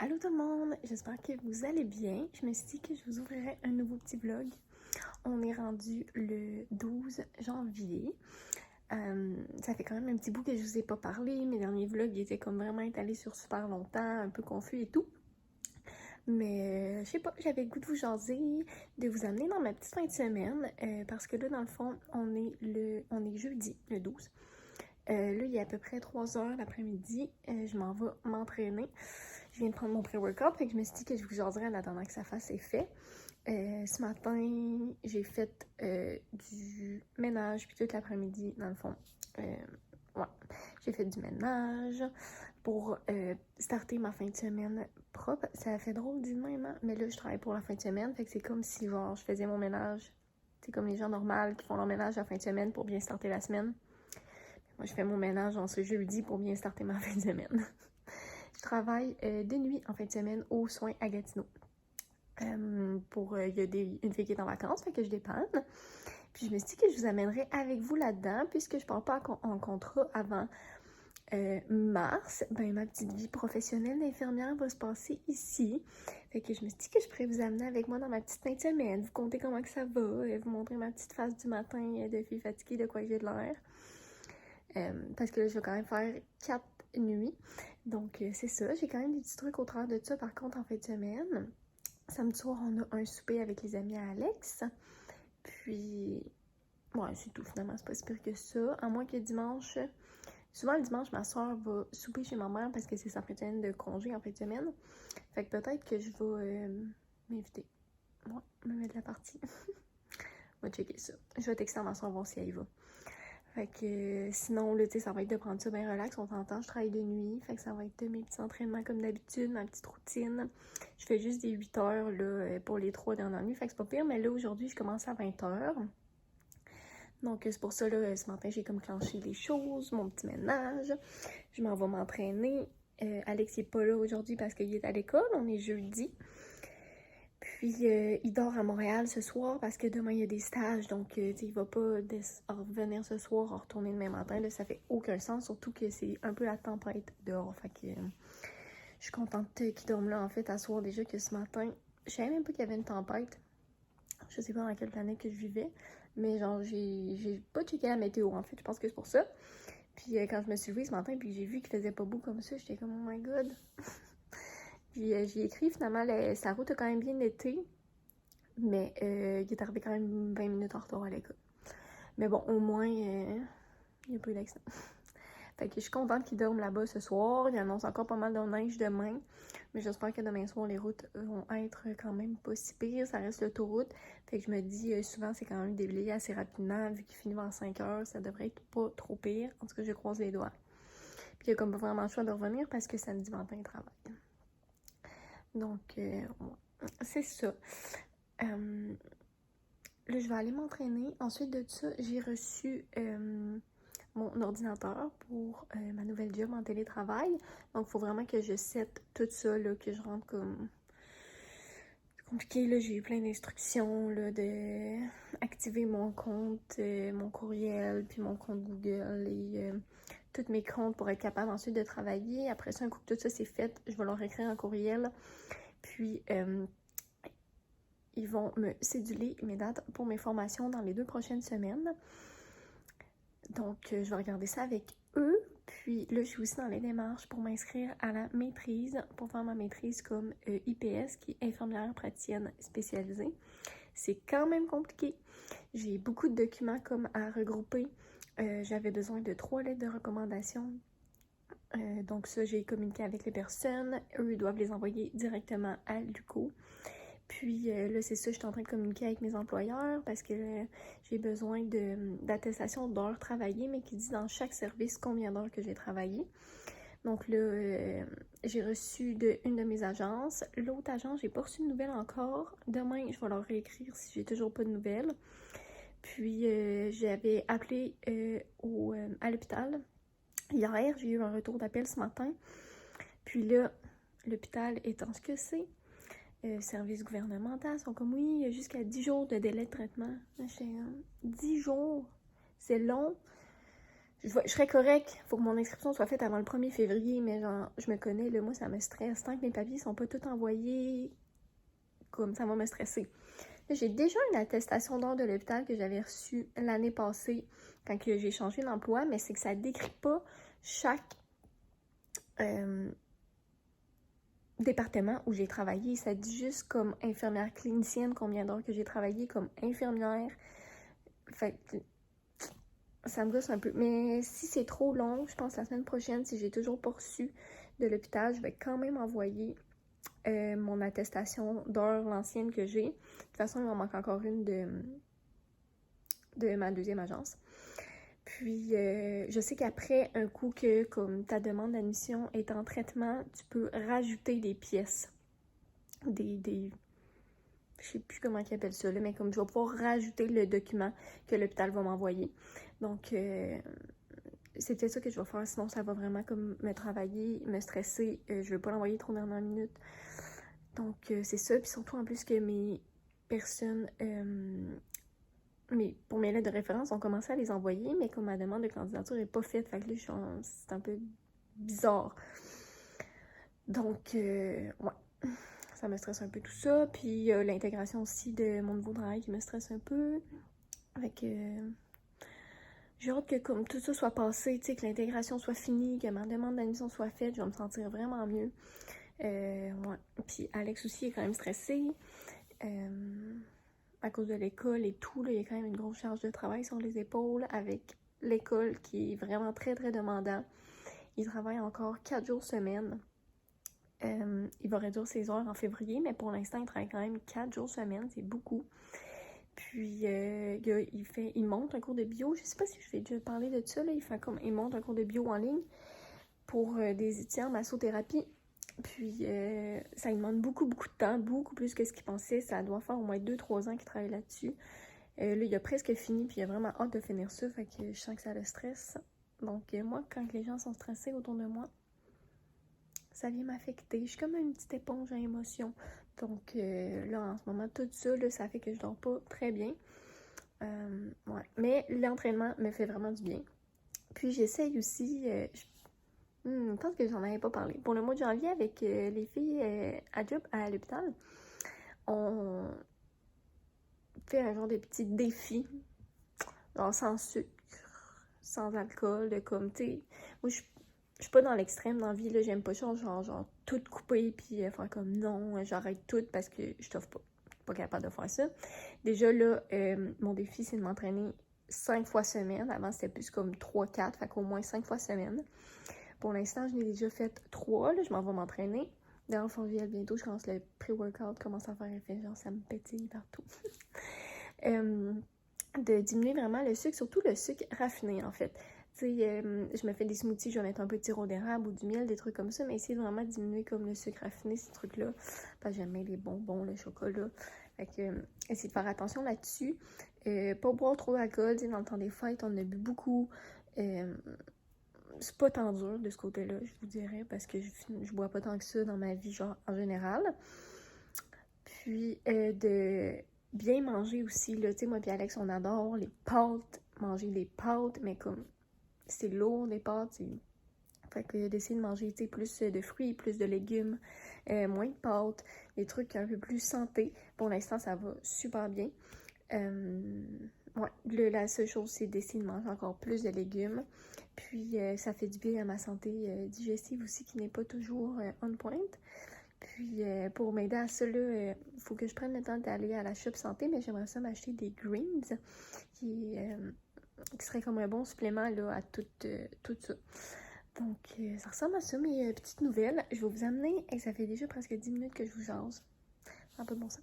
Allô tout le monde, j'espère que vous allez bien. Je me suis dit que je vous ouvrirais un nouveau petit vlog. On est rendu le 12 janvier. Ça fait quand même un petit bout que je vous ai pas parlé. Mes derniers vlogs étaient comme vraiment étalés sur super longtemps, un peu confus et tout. Mais je sais pas, j'avais le goût de vous jaser, de vous amener dans ma petite fin de semaine. Parce que là, dans le fond, on est jeudi, le 12. Là, il y a à peu près 3 heures l'après-midi. Je m'en vais m'entraîner. Je viens de prendre mon pré-workout, fait que je me suis dit que je vous jaserais en attendant que ça fasse effet. Ce matin, j'ai fait du ménage, puis toute l'après-midi, dans le fond. Ouais, j'ai fait du ménage pour starter ma fin de semaine propre. Ça fait drôle du même, hein? Mais là, je travaille pour la fin de semaine, fait que c'est comme si, genre, je faisais mon ménage. C'est comme les gens normaux qui font leur ménage la fin de semaine pour bien starter la semaine. Moi, je fais mon ménage en ce jeudi pour bien starter ma fin de semaine. Je travaille de nuit en fin de semaine aux soins à Gatineau. Il y a une fille qui est en vacances, fait que je dépanne. Puis je me suis dit que je vous amènerai avec vous là-dedans, puisque je ne pars pas en contrat avant mars. Ben, ma petite vie professionnelle d'infirmière va se passer ici. Fait que je me suis dit que je pourrais vous amener avec moi dans ma petite fin de semaine, vous conter comment que ça va, vous montrer ma petite face du matin de fille fatiguée, de quoi j'ai de l'air. Parce que là, je vais quand même faire 4 nuits. Donc, c'est ça. J'ai quand même des petits trucs au travers de ça, par contre, en fin de semaine. Samedi soir, on a un souper avec les amis à Alex. Puis, ouais, c'est tout. Finalement, c'est pas si pire que ça. À moins que dimanche... Souvent, le dimanche, ma soeur va souper chez ma mère parce que c'est sa fin de semaine de congé en fin de semaine. Fait que peut-être que je vais m'inviter. Ouais, me mettre la partie. On va checker ça. Je vais texter à ma soeur voir si elle y va. Fait que sinon, là, tu sais, ça va être de prendre ça bien relax. On s'entend, je travaille de nuit. Fait que ça va être de mes petits entraînements comme d'habitude, ma petite routine. Je fais juste des 8 heures là, pour les 3 dernières nuits. Fait que c'est pas pire. Mais là, aujourd'hui, je commence à 20 heures. Donc, c'est pour ça, là, ce matin, j'ai comme clenché les choses, mon petit ménage. Je m'en vais m'entraîner. Alex n'est pas là aujourd'hui parce qu'il est à l'école. On est jeudi. Puis, il dort à Montréal ce soir parce que demain, il y a des stages. Donc, il va pas revenir ce soir, retourner demain matin. Là, ça fait aucun sens, surtout que c'est un peu la tempête dehors. Fait que je suis contente qu'il dorme là, en fait, à soir déjà que ce matin. Je savais même pas qu'il y avait une tempête. Je sais pas dans quelle planète que je vivais. Mais genre, j'ai pas checké la météo, en fait. Je pense que c'est pour ça. Puis, quand je me suis levée ce matin, puis j'ai vu qu'il faisait pas beau comme ça, j'étais comme, oh my god. Puis j'ai écrit finalement, sa route a quand même bien été, mais il est arrivé quand même 20 minutes en retard à l'école. Mais bon, au moins, il n'y a pas eu d'accident. Fait que je suis contente qu'il dorme là-bas ce soir. Il annonce encore pas mal de neige demain. Mais j'espère que demain soir, les routes vont être quand même pas si pires. Ça reste l'autoroute. Fait que je me dis, souvent, c'est quand même déblayé assez rapidement. Vu qu'il finit vers 5 heures, ça devrait être pas trop pire. En tout cas, je croise les doigts. Puis il y a comme pas vraiment le choix de revenir parce que samedi matin, il travaille. Donc, c'est ça. Là, je vais aller m'entraîner. Ensuite de ça, j'ai reçu mon ordinateur pour ma nouvelle job en télétravail. Donc, il faut vraiment que je set tout ça, là, que je rentre comme... C'est compliqué, là, j'ai eu plein d'instructions, là, de activer mon compte, mon courriel, puis mon compte Google et tous mes comptes pour être capable ensuite de travailler. Après ça, un coup que tout ça c'est fait, je vais leur écrire un courriel. Puis, ils vont me céduler mes dates pour mes formations dans les 2 prochaines semaines. Donc, je vais regarder ça avec eux. Puis là, je suis aussi dans les démarches pour m'inscrire à la maîtrise, pour faire ma maîtrise comme IPS, qui est infirmière praticienne spécialisée. C'est quand même compliqué. J'ai beaucoup de documents comme à regrouper. J'avais besoin de 3 lettres de recommandation. Donc ça, j'ai communiqué avec les personnes. Eux, ils doivent les envoyer directement à l'UQO. Puis là, c'est ça, je suis en train de communiquer avec mes employeurs parce que j'ai besoin d'attestation d'heures travaillées, mais qui dit dans chaque service combien d'heures que j'ai travaillé. Donc là, j'ai reçu une de mes agences. L'autre agence, j'ai pas reçu de nouvelles encore. Demain, je vais leur réécrire si j'ai toujours pas de nouvelles. Puis j'avais appelé à l'hôpital. Hier, j'ai eu un retour d'appel ce matin. Puis là, l'hôpital étant ce que c'est, service gouvernemental sont comme oui, il y a jusqu'à 10 jours de délai de traitement. J'étais 10 jours, c'est long. je serais correcte. Faut que mon inscription soit faite avant le 1er février, mais genre, je me connais, là, moi, ça me stresse. Tant que mes papiers sont pas tous envoyés, comme ça va me stresser. Là, j'ai déjà une attestation d'heures de l'hôpital que j'avais reçue l'année passée quand j'ai changé d'emploi, mais c'est que ça décrit pas chaque département où j'ai travaillé. Ça dit juste comme infirmière clinicienne combien d'heures que j'ai travaillé comme infirmière. Fait que ça me gosse un peu. Mais si c'est trop long, je pense la semaine prochaine, si j'ai toujours pas reçu de l'hôpital, je vais quand même envoyer mon attestation d'heures, l'ancienne que j'ai. De toute façon, il m'en manque encore une de ma deuxième agence. Puis, je sais qu'après un coup que, comme ta demande d'admission est en traitement, tu peux rajouter des pièces. Je sais plus comment ils appellent ça, là, mais comme je vais pouvoir rajouter le document que l'hôpital va m'envoyer. Donc, c'est peut-être ça que je vais faire, sinon ça va vraiment comme me travailler, me stresser. Je veux pas l'envoyer trop dernière minute. Donc, c'est ça. Puis surtout, en plus que mes personnes, pour mes lettres de référence, ont commencé à les envoyer, mais comme ma demande de candidature n'est pas faite, fait que là, c'est un peu bizarre. Donc, ouais, ça me stresse un peu tout ça. Puis, l'intégration aussi de mon nouveau travail qui me stresse un peu. Avec j'ai hâte que comme tout ça soit passé, tu sais, que l'intégration soit finie, que ma demande d'admission soit faite, je vais me sentir vraiment mieux. Ouais. Puis Alex aussi est quand même stressé. À cause de l'école et tout, là, il y a quand même une grosse charge de travail sur les épaules avec l'école qui est vraiment très très demandant. Il travaille encore 4 jours semaine. Il va réduire ses heures en février, mais pour l'instant, il travaille quand même 4 jours semaine, c'est beaucoup. Puis, il monte un cours de bio. Je sais pas si je vais déjà parler de ça, là. Il monte un cours de bio en ligne pour des étudiants en massothérapie. Puis, ça lui demande beaucoup, beaucoup de temps, beaucoup plus que ce qu'il pensait. Ça doit faire au moins 2-3 ans qu'il travaille là-dessus. Là, il a presque fini, puis il a vraiment hâte de finir ça. Fait que je sens que ça le stresse. Donc, moi, quand les gens sont stressés autour de moi, ça vient m'affecter. Je suis comme une petite éponge à émotions. Donc, là, en ce moment, tout ça, là, ça fait que je dors pas très bien. Ouais. Mais l'entraînement me fait vraiment du bien. Puis, j'essaye aussi... je pense que j'en avais pas parlé. Pour le mois de janvier, avec les filles à job à l'hôpital, on fait un genre de petit défi, genre sans sucre, sans alcool, comme, tu sais, moi, je suis pas dans l'extrême dans la vie, là, j'aime pas ça, genre tout couper, puis faire comme, non, j'arrête tout parce que je t'offre pas capable de faire ça. Déjà, là, mon défi, c'est de m'entraîner 5 fois semaine. Avant, c'était plus comme 3-4, fait qu'au moins 5 fois semaine. Pour l'instant, je n'ai déjà fait 3, là, je m'en vais m'entraîner. Dans le fond, bientôt, je commence le pré-workout, commence à faire effet, genre ça me pétille partout. De diminuer vraiment le sucre, surtout le sucre raffiné en fait. Tu sais, je me fais des smoothies, je vais mettre un peu de sirop d'érable ou du miel, des trucs comme ça, mais essayer de vraiment diminuer comme le sucre raffiné, ces trucs-là. Parce que j'aime bien les bonbons, le chocolat. Fait que, essayer de faire attention là-dessus. Pas boire trop d'alcool, tu sais, dans le temps des fêtes, on en a bu beaucoup. C'est pas tant dur de ce côté-là, je vous dirais, parce que je bois pas tant que ça dans ma vie, genre, en général. Puis, de bien manger aussi, là, tu sais, moi puis Alex, on adore les pâtes, manger des pâtes, mais comme, c'est lourd, des pâtes, fait que d'essayer de manger, tu sais, plus de fruits, plus de légumes, moins de pâtes, des trucs un peu plus santé. Pour l'instant, ça va super bien. Ouais, la seule chose, c'est d'essayer de manger encore plus de légumes. Puis, ça fait du bien à ma santé digestive aussi, qui n'est pas toujours on point. Puis, pour m'aider à ça, il faut que je prenne le temps d'aller à la shop santé, mais j'aimerais ça m'acheter des greens, qui serait comme un bon supplément là, à tout ça. Donc, ça ressemble à ça, mes petites nouvelles. Je vais vous amener, et ça fait déjà presque 10 minutes que je vous jase. Un peu bon ça.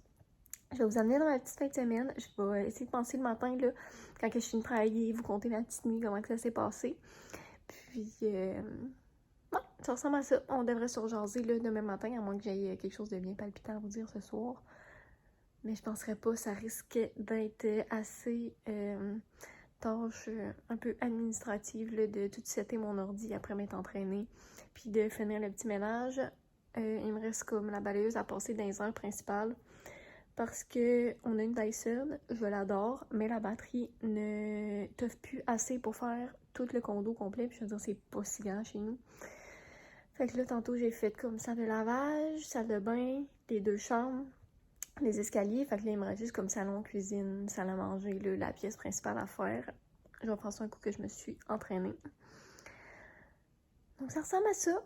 Je vais vous amener dans ma petite fin de semaine. Je vais essayer de penser le matin, là, quand je finis de travailler, vous compter ma petite nuit, comment que ça s'est passé. Puis, ouais, ça ressemble à ça. On devrait se rejaser là, demain matin, à moins que j'aie quelque chose de bien palpitant à vous dire ce soir. Mais je penserais pas, ça risque d'être assez tâche un peu administrative là, de tout setter mon ordi après m'être entraînée. Puis de finir le petit ménage. Il me reste comme la balayeuse à passer dans les heures principales. Parce que on a une Dyson, je l'adore, mais la batterie ne t'offre plus assez pour faire tout le condo complet, puis je veux dire, c'est pas si grand chez nous. Fait que là, tantôt, j'ai fait comme salle de lavage, salle de bain, les 2 chambres, les escaliers. Fait que là, il me reste juste comme salon, cuisine, salle à manger, là, la pièce principale à faire. Je vais prendre ça un coup que je me suis entraînée. Donc, ça ressemble à ça.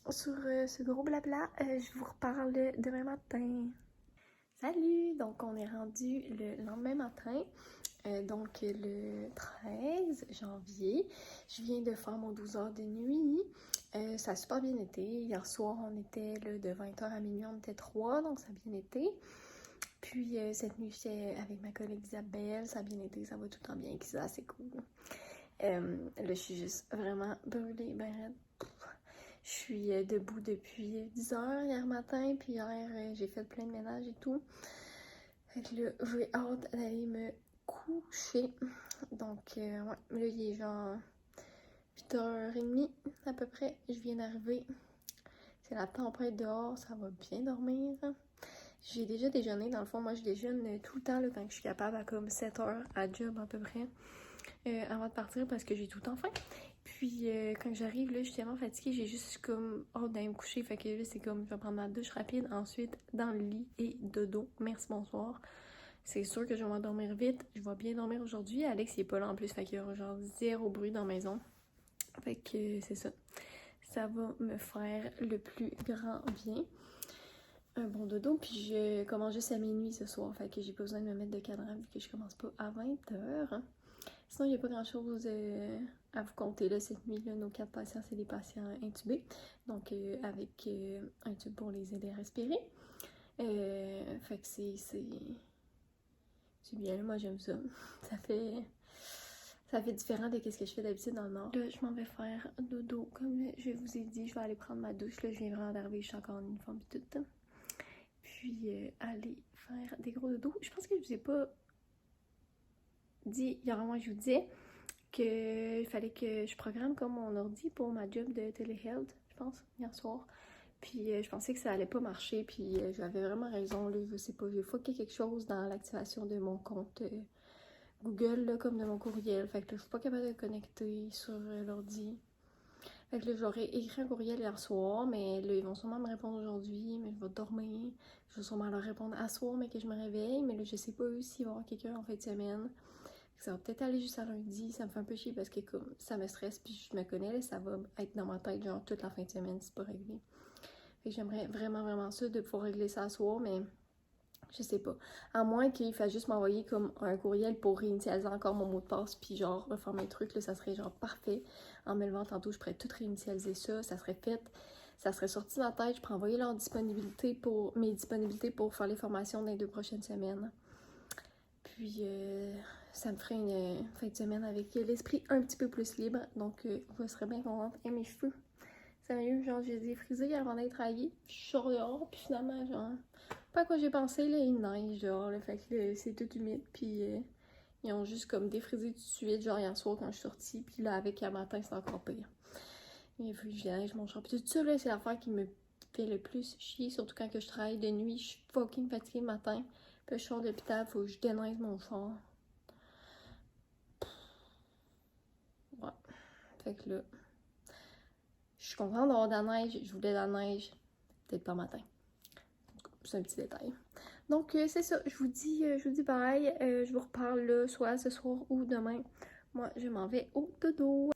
Sur ce gros blabla, je vous reparle demain matin. Salut! Donc, on est rendu le lendemain matin. Donc, le 13 janvier. Je viens de faire mon 12 heures de nuit. Ça a super bien été. Hier soir, on était là, de 20h à minuit, on était 3, donc ça a bien été. Puis, cette nuit, j'étais avec ma collègue Isabelle. Ça a bien été, ça va tout le temps bien avec ça, c'est cool. Là, je suis juste vraiment brûlée, ben raide. Je suis debout depuis 10h hier matin, puis hier, j'ai fait plein de ménage et tout. Fait que là, j'ai hâte d'aller me coucher. Donc, ouais, là, il est genre 8h30 à peu près. Je viens d'arriver. C'est la tempête dehors, ça va bien dormir. J'ai déjà déjeuné. Dans le fond, moi, je déjeune tout le temps là, quand je suis capable, à comme 7h à job à peu près, avant de partir parce que j'ai tout le temps faim. Puis, quand j'arrive, là, je suis tellement fatiguée, j'ai juste comme hâte d'aller me coucher. Fait que là, c'est comme, je vais prendre ma douche rapide, ensuite dans le lit et dodo. Merci, bonsoir. C'est sûr que je vais m'endormir vite. Je vais bien dormir aujourd'hui. Alex, il est pas là en plus, fait qu'il y aura genre 0 bruit dans la maison. Fait que c'est ça. Ça va me faire le plus grand bien. Un bon dodo, puis je commence juste à minuit ce soir. Fait que j'ai pas besoin de me mettre de cadran vu que je commence pas à 20h. Sinon, il n'y a pas grand-chose à vous compter là, cette nuit. Là. Nos 4 patients, c'est des patients intubés. Donc, avec un tube pour les aider à respirer. Fait que c'est bien. Là, moi, j'aime ça. Ça fait différent de ce que je fais d'habitude dans le Nord. Là, je m'en vais faire dodo. Comme je vous ai dit, je vais aller prendre ma douche. Là, je viens vraiment d'arriver. Je suis encore en uniforme et tout. Puis, aller faire des gros dodos. Je pense que je vous ai pas dit, hier moi je vous disais qu'il fallait que je programme comme mon ordi pour ma job de telehealth, je pense, hier soir. Puis je pensais que ça allait pas marcher, puis j'avais vraiment raison, là, je sais pas, j'ai fucké quelque chose dans l'activation de mon compte Google, là, comme de mon courriel. Fait que là, je suis pas capable de connecter sur l'ordi. Fait que là, j'aurais écrit un courriel hier soir, mais là, ils vont sûrement me répondre aujourd'hui, mais je vais dormir. Je vais sûrement leur répondre à soir, mais que je me réveille. Mais là, je sais pas s'il va y avoir quelqu'un en fin de semaine. Ça va peut-être aller juste à lundi. Ça me fait un peu chier parce que comme ça me stresse, puis je me connais, là, ça va être dans ma tête genre toute la fin de semaine, c'est pas réglé. Fait que j'aimerais vraiment, vraiment ça de pouvoir régler ça à soir, mais je sais pas. À moins qu'il fasse juste m'envoyer comme un courriel pour réinitialiser encore mon mot de passe, puis genre refaire mes trucs, là, ça serait genre parfait. En me levant tantôt, je pourrais tout réinitialiser ça serait fait. Ça serait sorti de ma tête, je pourrais envoyer mes disponibilités pour faire les formations dans les 2 prochaines semaines. Puis ça me ferait une fin de semaine avec l'esprit un petit peu plus libre. Donc je serais bien contente. Et mes cheveux, sérieux, genre je les ai frisés avant d'aller travailler. Je suis dehors, puis finalement, genre, pas à quoi j'ai pensé, là, il neige, genre, là, fait que c'est tout humide. Puis ils ont juste comme défrisé tout de suite, genre hier soir quand je suis sortie. Puis là, avec un matin, c'est encore pire. Il faut que je neige mon char. Puis tout ça, là, c'est l'affaire qui me fait le plus chier. Surtout quand que je travaille de nuit, je suis fucking fatiguée le matin. Puis je sors de l'hôpital, faut que je déneige mon char. Ouais. Fait que là, je suis contente d'avoir de la neige. Je voulais de la neige. Peut-être pas matin. C'est un petit détail. Donc, c'est ça. Je vous dis pareil. Je vous reparle là, soit ce soir ou demain. Moi, je m'en vais au dodo.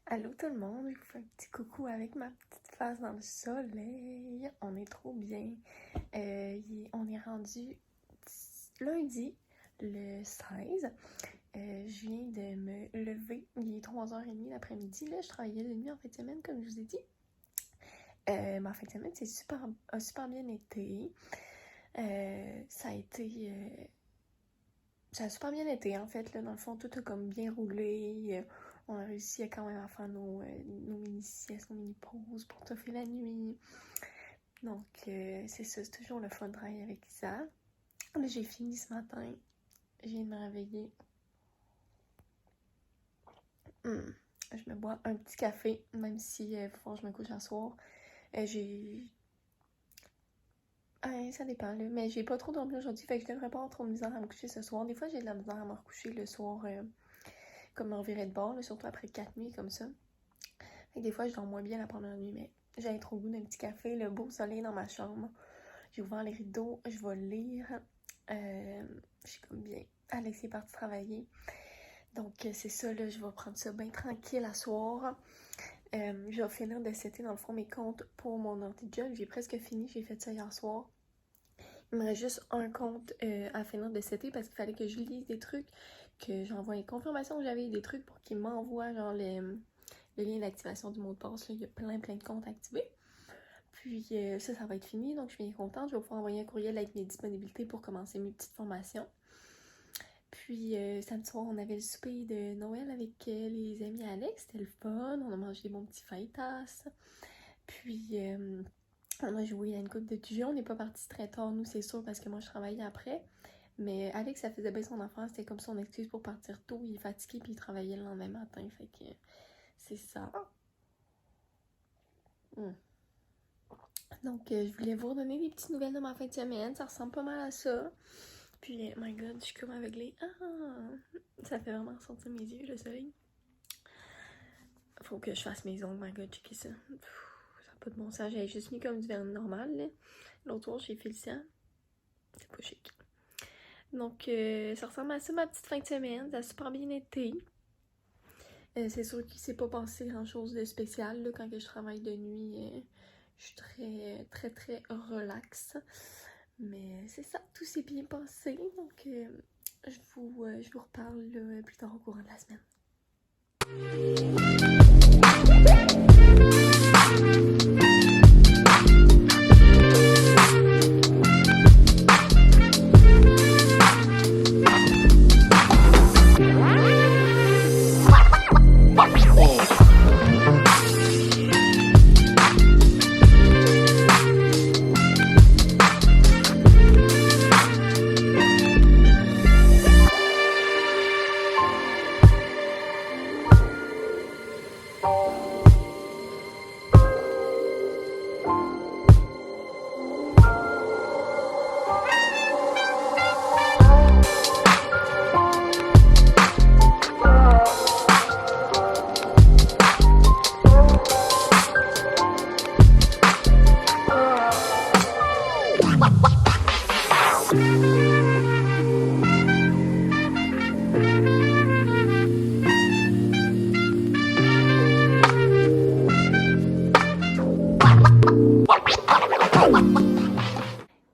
Allô tout le monde. Je vous fais un petit coucou avec ma petite face dans le soleil. On est trop bien. On est rendu lundi, le 16. Je viens de me lever, il est 3h30 l'après-midi, là, je travaillais de nuit en fin de semaine, comme je vous ai dit. Ma fin de semaine, a super bien été. Ça a super bien été, en fait, là, dans le fond, tout a comme bien roulé. On a réussi quand même à faire nos mini-siestes, nos mini-pauses pour toffer la nuit. Donc, c'est ça, c'est toujours le fun de travailler avec Isa. Là, j'ai fini ce matin. Je viens de me réveiller. Je me bois un petit café, même si faut que je me couche un soir. Ça dépend, là. Mais j'ai pas trop dormi aujourd'hui, fait que je devrais pas avoir trop de misère à me coucher ce soir. Des fois, j'ai de la misère à me recoucher le soir comme me revirer de bord, là, surtout après 4 nuits comme ça. Fait que des fois, je dors moins bien la première nuit, mais j'avais trop le goût d'un petit café, le beau soleil dans ma chambre. J'ai ouvert les rideaux, je vais lire. Je suis comme bien. Alex est parti travailler. Donc, c'est ça, là, je vais prendre ça bien tranquille à soir. Je vais finir de setter dans le fond mes comptes pour mon anti-job. J'ai presque fini, j'ai fait ça hier soir. Il me reste juste un compte à finir de setter parce qu'il fallait que je lise des trucs, que j'envoie une confirmation que j'avais des trucs pour qu'ils m'envoient genre le lien d'activation du mot de passe. Là. Il y a plein de comptes activés. Puis ça va être fini, donc je suis bien contente. Je vais pouvoir envoyer un courriel avec mes disponibilités pour commencer mes petites formations. Puis samedi soir, on avait le souper de Noël avec les amis Alex. C'était le fun. On a mangé des bons petits fajitas. Puis on a joué à une coupe de jeux. On n'est pas parti très tard, nous, c'est sûr, parce que moi, je travaillais après. Mais Alex, ça faisait bien son affaire. C'était comme son excuse pour partir tôt. Il est fatigué, puis il travaillait le lendemain matin. Fait que c'est ça. Donc, je voulais vous redonner des petites nouvelles de ma fin de semaine. Ça ressemble pas mal à ça. Puis, my god, je suis comme aveuglée. Ça fait vraiment ressortir mes yeux, le soleil. Faut que je fasse mes ongles, my god, checker ça. Ça n'a pas de bon sens. J'avais juste mis comme du vernis normal, là. L'autre jour, j'ai fait le sang. C'est pas chic. Donc, ça ressemble à ça, ma petite fin de semaine. Ça a super bien été. C'est sûr qu'il s'est pas passé grand-chose de spécial, là, quand je travaille de nuit. Je suis très relax. Mais c'est ça, tout s'est bien passé. Donc, je vous reparle là, plus tard au courant de la semaine.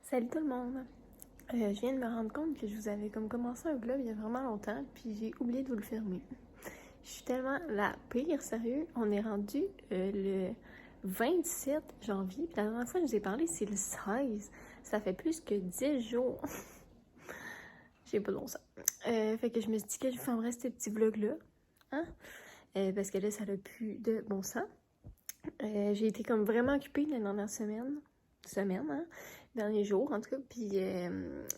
Salut tout le monde! Je viens de me rendre compte que je vous avais comme commencé un vlog il y a vraiment longtemps, puis j'ai oublié de vous le filmer. Je suis tellement la pire, sérieux. On est rendu le 27 janvier, puis la dernière fois que je vous ai parlé, c'est le 16. Ça fait plus que 10 jours. J'ai pas de bon sens. Fait que je me suis dit que je filmerais ce petit vlog-là, hein? Parce que là, ça n'a plus de bon sens. J'ai été comme vraiment occupée les dernières semaines, hein? Derniers jours en tout cas, puis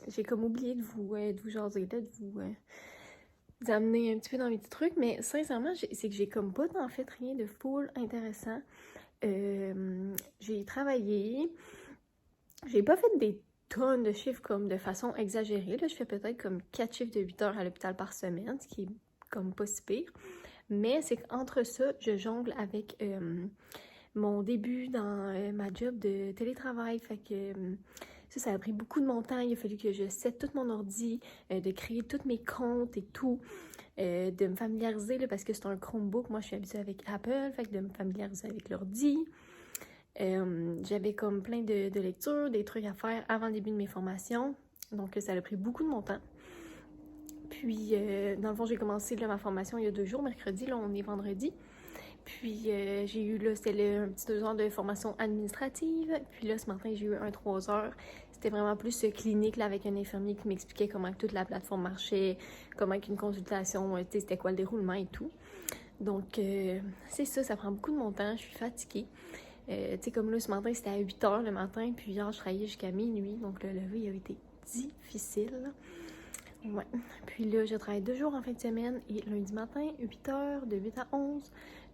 j'ai comme oublié de vous jaser, là, de vous amener un petit peu dans mes petits trucs, mais sincèrement, c'est que j'ai comme pas en fait rien de full intéressant. J'ai travaillé, j'ai pas fait des tonnes de chiffres comme de façon exagérée, là, je fais peut-être comme 4 chiffres de 8 heures à l'hôpital par semaine, ce qui est comme pas si pire, mais c'est qu'entre ça, je jongle avec mon début dans ma job de télétravail, fait que ça a pris beaucoup de mon temps. Il a fallu que je sette tout mon ordi, de créer tous mes comptes et tout, de me familiariser, là, parce que c'est un Chromebook, moi je suis habituée avec Apple, fait que de me familiariser avec l'ordi. J'avais comme plein de lectures, des trucs à faire avant le début de mes formations, donc ça a pris beaucoup de mon temps. Puis, dans le fond, j'ai commencé là, ma formation il y a 2 jours, mercredi, là on est vendredi. Puis j'ai eu, là, c'était un petit 2 heures de formation administrative. Puis là, ce matin, j'ai eu un 3 heures. C'était vraiment plus clinique, là, avec un infirmier qui m'expliquait comment toute la plateforme marchait, comment une consultation, tu sais, c'était quoi le déroulement et tout. Donc, c'est ça prend beaucoup de mon temps. Je suis fatiguée. Tu sais, comme là, ce matin, c'était à 8 heures le matin. Puis hier, je travaillais jusqu'à minuit. Donc, le lever, il a été difficile. Ouais. Puis là, je travaille 2 jours en fin de semaine et lundi matin, 8 heures, de 8 à 11.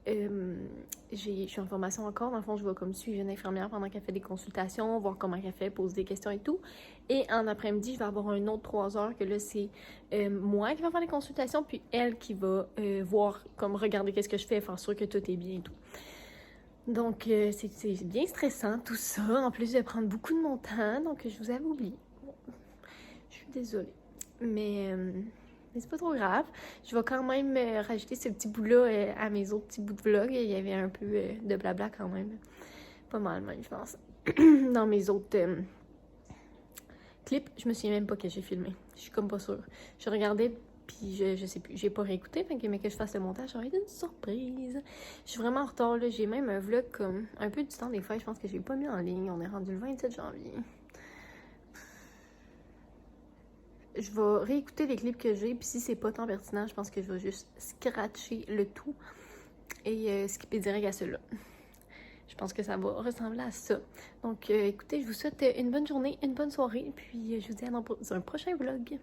je suis en formation encore. Dans le fond, je vais comme suivre une infirmière pendant qu'elle fait des consultations, voir comment elle fait, poser des questions et tout. Et en après-midi, je vais avoir un autre 3 heures que là, c'est moi qui va faire les consultations, puis elle qui va voir, comme regarder qu'est-ce que je fais, faire sûr que tout est bien et tout. Donc, c'est bien stressant tout ça. En plus, je vais prendre beaucoup de mon temps, donc je vous avais oublié. Je suis désolée. Mais c'est pas trop grave. Je vais quand même rajouter ce petit bout-là à mes autres petits bouts de vlog. Il y avait un peu de blabla quand même. Pas mal même, je pense. Dans mes autres clips, je me souviens même pas que j'ai filmé. Je suis comme pas sûre. Je regardais, puis je sais plus. J'ai pas réécouté, mais que je fasse le montage, ça aurait été une surprise. Je suis vraiment en retard, là. J'ai même un vlog comme un peu du temps des fêtes. Je pense que j'ai pas mis en ligne. On est rendu le 27 janvier. Je vais réécouter les clips que j'ai, puis si c'est pas tant pertinent, je pense que je vais juste scratcher le tout et skipper direct à ceux-là. Je pense que ça va ressembler à ça. Donc écoutez, je vous souhaite une bonne journée, une bonne soirée, puis je vous dis à dans un prochain vlog.